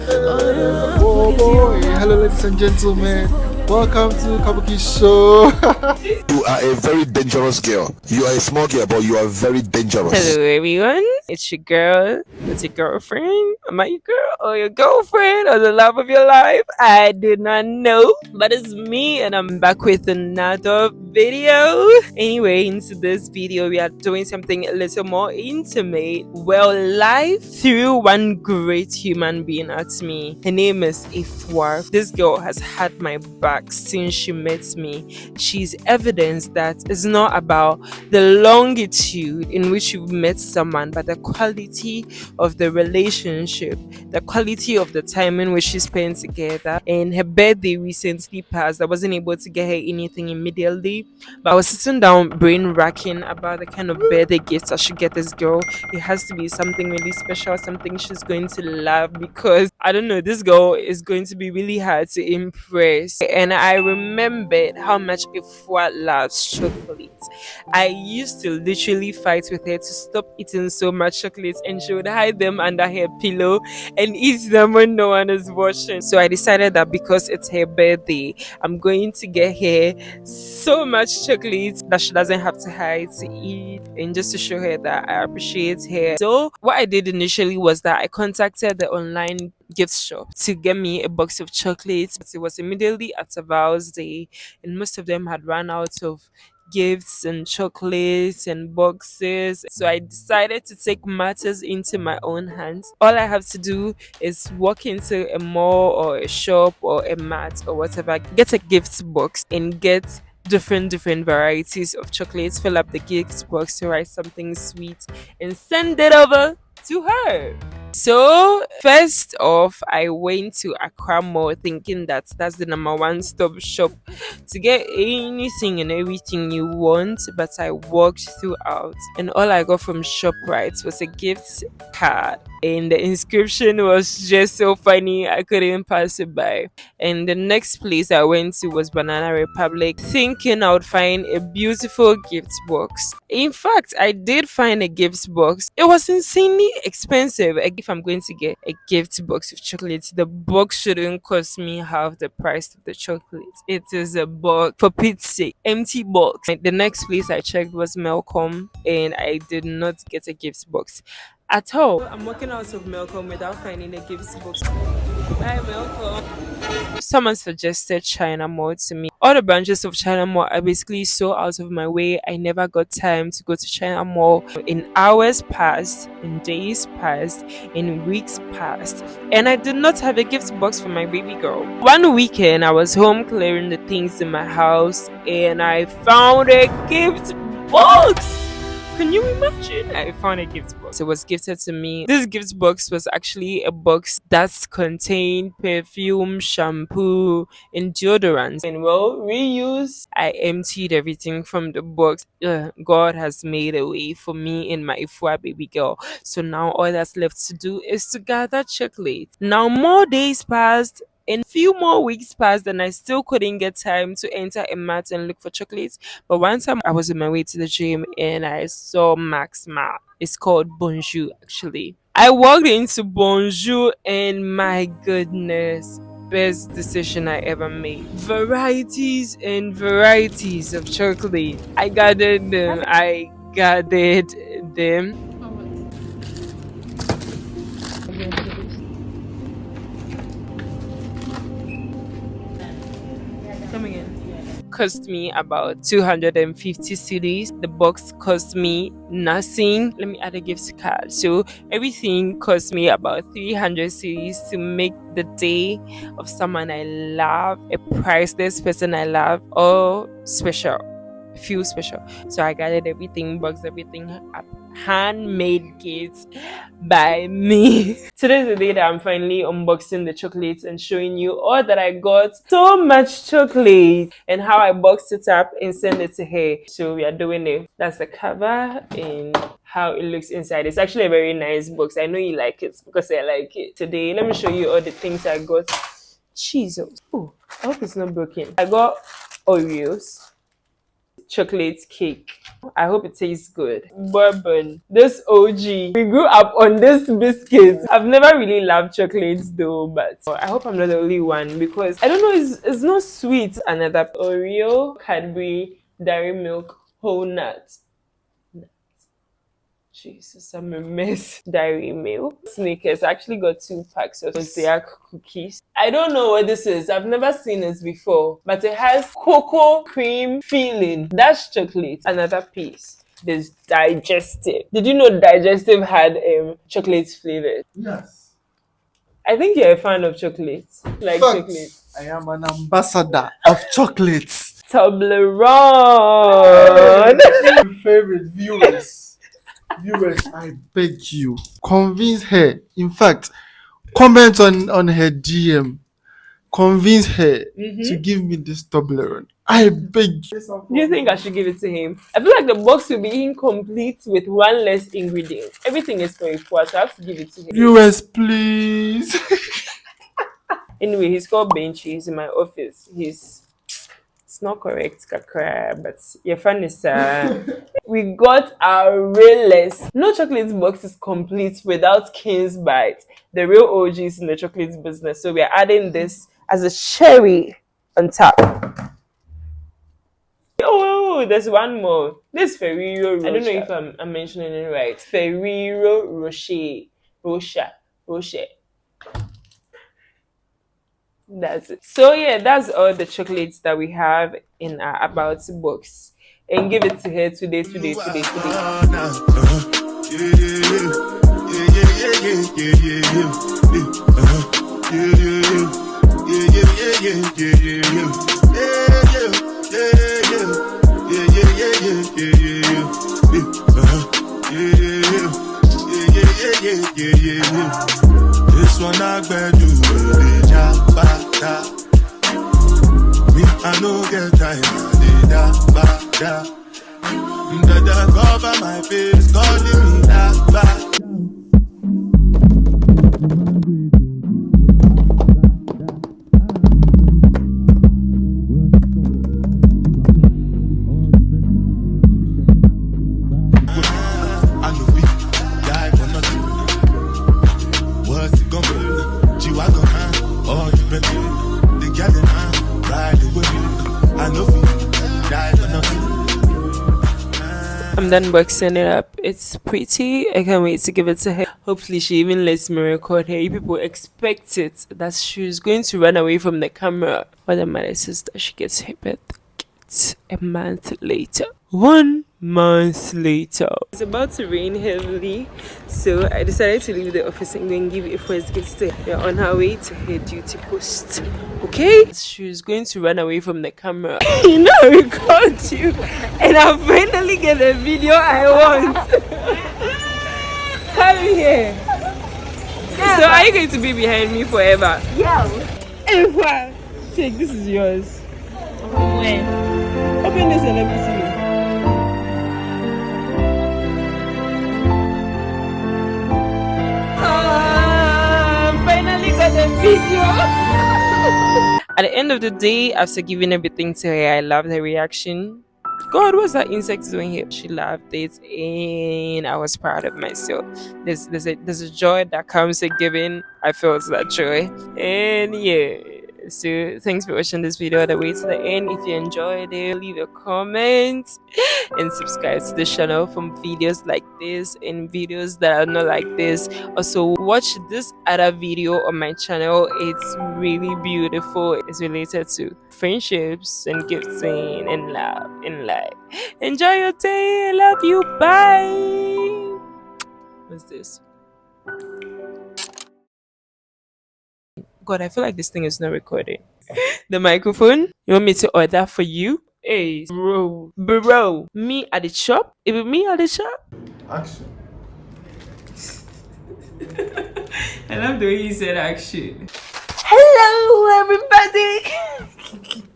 Oh boy, hello ladies and gentlemen. Welcome to TheKabukie show. You are a very dangerous girl. You are a small girl, but you are very dangerous. Hello, everyone. It's your girl. It's your girlfriend. Am I your girl or your girlfriend or the love of your life? I do not know, but it's me, and I'm back with another video. Anyway, into this video, we are doing something a little more intimate. Well, life threw one great human being at me. Her name is Ifwa. This girl has had my back since she met me. She's evidence that it's not about the longitude in which you've met someone, but the quality of the relationship, the quality of the time in which you spent together. And her birthday recently passed. I wasn't able to get her anything immediately, but I was sitting down brain racking about the kind of birthday gifts I should get this girl. It has to be something really special, something she's going to love, because I don't know, this girl is going to be really hard to impress. And I remembered how much Ifwa loves chocolate. I used to literally fight with her to stop eating so much chocolates, and she would hide them under her pillow and eat them when no one is watching. So I decided that because it's her birthday, I'm going to get her so much chocolate that she doesn't have to hide to eat, and just to show her that I appreciate her. So what I did initially was that I contacted the online gift shop to get me a box of chocolates. It was immediately at Val's Day, and most of them had run out of gifts and chocolates and boxes. So I decided to take matters into my own hands. All I have to do is walk into a mall or a shop or a mart or whatever, get a gift box and get different varieties of chocolates, fill up the gift box to write something sweet and send it over to her. So first off, I went to Accra Mall thinking that that's the number one stop shop to get anything and everything you want. But I walked throughout, and all I got from ShopRite was a gift card, and the inscription was just so funny I couldn't pass it by. And the next place I went to was Banana Republic, thinking I would find a beautiful gift box. In fact, I did find a gift box. It was insanely expensive. If I'm going to get a gift box of chocolates, the box shouldn't cost me half the price of the chocolates. It is a box, for Pete's sake, empty box. The next place I checked was Melcom, and I did not get a gift box at all. I'm walking out of Melcom without finding a gift box. Hi, Melcom. Someone suggested China Mall to me. All the branches of China Mall are basically so out of my way. I never got time to go to China Mall. In hours passed, in days passed, in weeks passed, and I did not have a gift box for my baby girl. One weekend, I was home clearing the things in my house, and I found a gift box. Can you imagine? I found a gift box. It was gifted to me. This gift box was actually a box that contained perfume, shampoo, and deodorants. And well, reuse. I emptied everything from the box. God has made a way for me and my Ifua baby girl. So now all that's left to do is to gather chocolate. Now more days passed, and few more weeks passed, and I still couldn't get time to enter a mart and look for chocolates. But one time I was on my way to the gym and I saw Max Mart. It's called Bonjour actually. I walked into Bonjour, and my goodness, best decision I ever made. Varieties and varieties of chocolate. I gathered them. Come again. Cost me about 250 cedis. The box cost me nothing. Let me add a gift card. So everything cost me about 300 cedis to make the day of someone I love, a priceless person I love, all special. Feel special. So I gathered everything, boxed everything up, handmade gifts by me. Today's the day that I'm finally unboxing the chocolates and showing you all that I got. So much chocolate, and how I boxed it up and sent it to her. So we are doing it. That's the cover and how it looks inside. It's actually a very nice box. I know you like it because I like it. Today, let me show you all the things I got. Jesus. Oh, I hope it's not broken. I got Oreos, chocolate cake. I hope it tastes good. Bourbon. This OG. We grew up on this biscuit. I've never really loved chocolates though, but I hope I'm not the only one because I don't know, it's not sweet. Another Oreo, Cadbury, Dairy Milk, Whole Nut. Jesus, I'm a mess. Dairy Milk. Snickers. I actually got 2 packs of TheKabukie. I don't know what this is. I've never seen this before. But it has cocoa cream feeling. That's chocolate. Another piece. This digestive. Did you know digestive had chocolate flavor? Yes. I think you're a fan of chocolate. Like Fact. chocolate. I am an ambassador of chocolates. Toblerone. Favorite viewers. Viewers, I beg you, convince her. In fact, comment on her DM. Convince her to give me this Toblerone. I beg you. Do you think I should give it to him? I feel like the box will be incomplete with one less ingredient. Everything is for a four, so I have to give it to him. Viewers, please. Anyway, he's called Benchy. He's in my office. It's not correct, kakra, but your fun is we got our realest. No chocolate box is complete without King's Bite, the real OGs in the chocolate business. So we are adding this as a cherry on top. Oh, there's one more. This Ferrero Rocher. I don't know if I'm mentioning it right. Ferrero Rocher. Rocher. That's it. So yeah, that's all the chocolates that we have in our about box. And give it to her today. This one I bet you me, I no get time. Dada cover my face, calling me that. I'm done boxing it up. It's pretty. I can't wait to give it to her. Hopefully she even lets me record her. You people expect it that she's going to run away from the camera. What the matter is that she gets her birthday a month later. 1 month later. It's about to rain heavily, so I decided to leave the office and go and give a first gift to her. We're on her way to her duty post. Okay? She's going to run away from the camera. You know, I record you, and I finally get the video I want. Come here. Yeah, so are you going to be behind me forever? Yeah. Eva, take, this is yours. When? Open this and let me see. Finally got a video. At the end of the day, after giving everything to her, I loved her reaction. God, what's that insect doing here? She loved it, and I was proud of myself. There's a joy that comes with giving. I felt that joy, and yeah. So thanks for watching this video all the way to the end. If you enjoyed it, leave a comment and subscribe to the channel for videos like this and videos that are not like this. Also watch this other video on my channel. It's really beautiful. It's related to friendships and gifting and love and life. Enjoy your day. I love you. Bye. What's this? God, I feel like this thing is not recording. The microphone? You want me to order for you? Hey, bro. Me at the shop? It be me at the shop? Action. I love the way you said action. Hello, everybody.